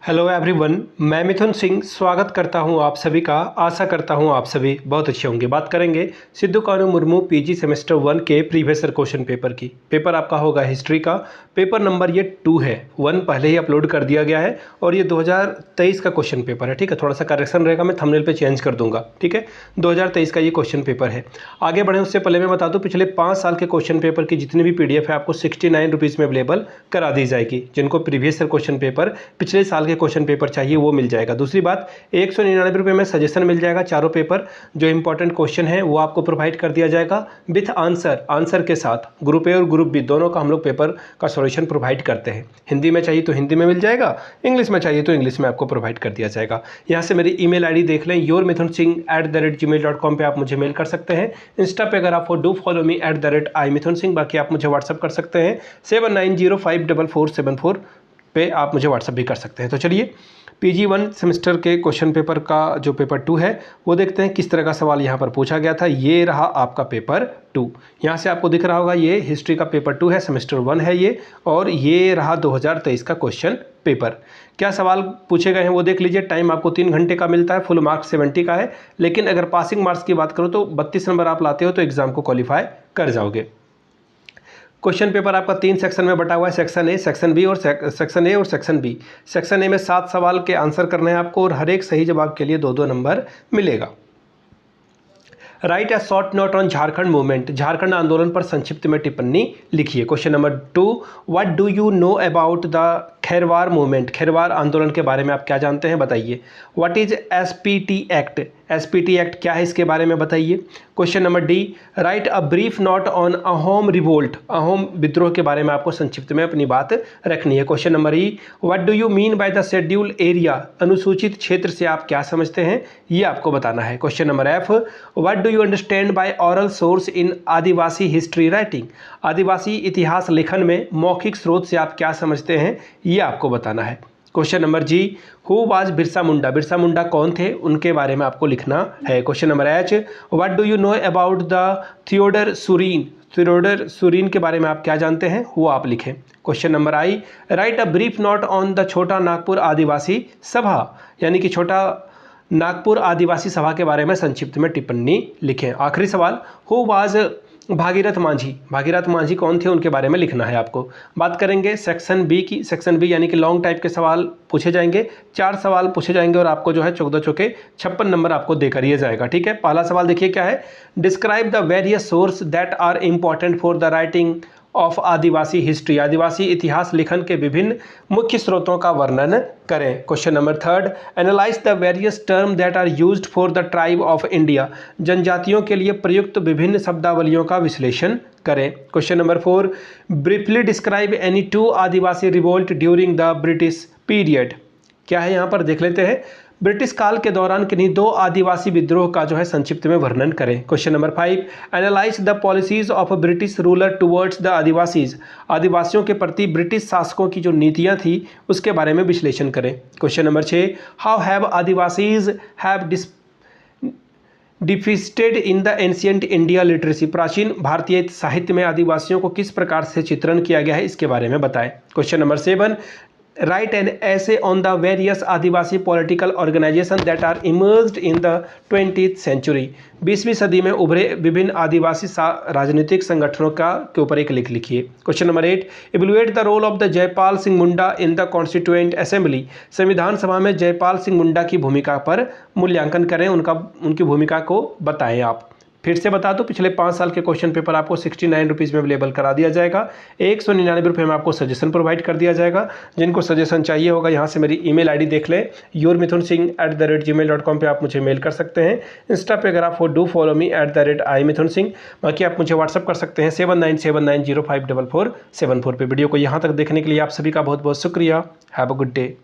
Hello everyone, मैं मिथुन सिंह स्वागत करता हूं आप सभी का। आशा करता हूं आप सभी बहुत अच्छे होंगे। बात करेंगे सिद्धू कान्हू मुर्मू पीजी सेमेस्टर 1 के प्रीवियस ईयर क्वेश्चन पेपर की। पेपर आपका होगा हिस्ट्री का। पेपर नंबर ये 2 है, 1 पहले ही अपलोड कर दिया गया है और ये 2023 का क्वेश्चन पेपर है। ठीक है, थोड़ा सा करेक्शन रहेगा, मैं थंबनेल पे चेंज कर दूंगा। ठीक है, 2023 का ये क्वेश्चन पेपर है। आगे बढ़े उससे पहले मैं बता दूँ, पिछले 5 साल के क्वेश्चन पेपर की जितनी भी PDF है आपको 69 रुपीज़ में अवेलेबल करा दी जाएगी। जिनको प्रीवियस ईयर क्वेश्चन पेपर पिछले साल के क्वेश्चन पेपर चाहिए वो मिल जाएगा। दूसरी बात, 199 रुपये में सजेशन मिल जाएगा। चारों पेपर जो इंपॉर्टेंट क्वेश्चन है वो आपको प्रोवाइड कर दिया जाएगा विथ आंसर के साथ। ग्रुप ए और ग्रुप बी दोनों का हम लोग पेपर का सॉल्यूशन प्रोवाइड करते हैं। हिंदी में चाहिए तो हिंदी में मिल जाएगा, इंग्लिश में चाहिए तो इंग्लिश में आपको प्रोवाइड कर दिया जाएगा। यहाँ से मेरी email ID देख लें, yourmithunsingh@gmail.com पे आप मुझे मेल कर सकते हैं। इंस्टा पे अगर आप डू फॉलो मी @imithunsingh। बाकी आप मुझे व्हाट्सअप कर सकते हैं 79054474 पे आप मुझे व्हाट्सअप भी कर सकते हैं। तो चलिए PG1 सेमेस्टर के क्वेश्चन पेपर का जो पेपर 2 है वो देखते हैं किस तरह का सवाल यहाँ पर पूछा गया था। ये रहा आपका पेपर 2। यहाँ से आपको दिख रहा होगा ये हिस्ट्री का पेपर 2 है, सेमेस्टर 1 है ये, और ये रहा 2023 का क्वेश्चन पेपर। क्या सवाल पूछे गए हैं वो देख लीजिए। टाइम आपको 3 घंटे का मिलता है, फुल मार्क्स 70 का है। लेकिन अगर पासिंग मार्क्स की बात करूँ तो 32 नंबर आप लाते हो तो एग्जाम को क्वालिफाई कर जाओगे। क्वेश्चन पेपर आपका 3 सेक्शन में बटा हुआ है, सेक्शन ए, सेक्शन बी और सेक्शन बी। सेक्शन ए में 7 सवाल के आंसर करने हैं आपको और हर एक सही जवाब के लिए 2-2 नंबर मिलेगा। Right a short note on Jharkhand movement. Jharkhand आंदोलन पर संक्षिप्त में टिप्पणी लिखिए। Question number 2, what do you know about the Khairwar movement. Khairwar आंदोलन के बारे में आप क्या जानते हैं बताइए। What is SPT act. SPT act क्या है इसके बारे में बताइए। Question number D, right a brief note on Ahom revolt. Ahom विद्रोह के बारे में आपको संक्षिप्त में अपनी बात रखनी है। Question number E, what do you mean by the schedule area. अनुसूचित क्षेत्र से आप क्या समझते हैं ये आपको बताना है। Question number F, what do you understand by oral source in Adivasi history writing. आदिवासी इतिहास लेखन में मौखिक स्रोत से आप क्या समझते हैं ये आपको बताना है। Question number G, who was Birsa Munda. Birsa Munda कौन थे उनके बारे में आपको लिखना है। Question number H, what do you know about the Theodore Surin. Theodore Surin के बारे में आप क्या जानते हैं वो आप लिखें। Question number I, right a brief note on the छोटा नागपुर आदिवासी सभा, यानी कि छोटा नागपुर आदिवासी सभा के बारे में संक्षिप्त में टिप्पणी लिखें। आखिरी सवाल, हु वाज भागीरथ मांझी। भागीरथ मांझी कौन थे उनके बारे में लिखना है आपको। बात करेंगे सेक्शन बी की। सेक्शन बी यानी कि लॉन्ग टाइप के सवाल पूछे जाएंगे। 4 सवाल पूछे जाएंगे और आपको जो है 14 चौके 56 नंबर आपको देकर ये जाएगा। ठीक है, पहला सवाल देखिए क्या है। Describe the various source that are important for the writing of Adivasi history. आदिवासी इतिहास लेखन के विभिन्न मुख्य स्रोतों का वर्णन करें। Question number 3, analyse the various term that are used for the tribe of India. जनजातियों के लिए प्रयुक्त विभिन्न शब्दावलियों का विश्लेषण करें। Question number 4, briefly describe any 2 Adivasi revolt during the British period. क्या है यहाँ पर देख लेते हैं। ब्रिटिश काल के दौरान किन्हीं 2 आदिवासी विद्रोह का जो है संक्षिप्त में वर्णन करें। Question number 5, analyse the policies of British ruler towards the Adivasis. आदिवासियों के प्रति ब्रिटिश शासकों की जो नीतियां थी उसके बारे में विश्लेषण करें। Question number 6, how have Adivasis have depicted in the ancient India literacy. प्राचीन भारतीय साहित्य में आदिवासियों को किस प्रकार से चित्रण किया गया है इसके बारे में बताएं। Question number 7, write an essay on the various Adivasi political organization that are emerged in the 20th century. 20वीं सदी में उभरे विभिन्न आदिवासी राजनीतिक संगठनों का के ऊपर एक लेख लिखिए। Question number 8, evaluate the role of the Jaipal Singh Munda in the constituent assembly. संविधान सभा में जयपाल सिंह मुंडा की भूमिका पर मूल्यांकन करें, उनकी भूमिका को बताएं आप। फिर से बता दो, पिछले 5 साल के क्वेश्चन पेपर आपको 69 रुपीज़ में अवेलेबल करा दिया जाएगा। 199 रुपये में आपको सजेशन प्रोवाइड कर दिया जाएगा। जिनको सजेशन चाहिए होगा यहाँ से मेरी email ID देख लें, yourmithunsingh@gmail.com पे आप मुझे मेल कर सकते हैं। इंस्टा पे अगर आप डू फॉलो मी @imithunsingh। बाकी आप मुझे व्हाट्सअप कर सकते हैं 7979054474 पे। वीडियो को यहाँ तक देखने के लिए आप सभी का बहुत बहुत शुक्रिया। Have a good day.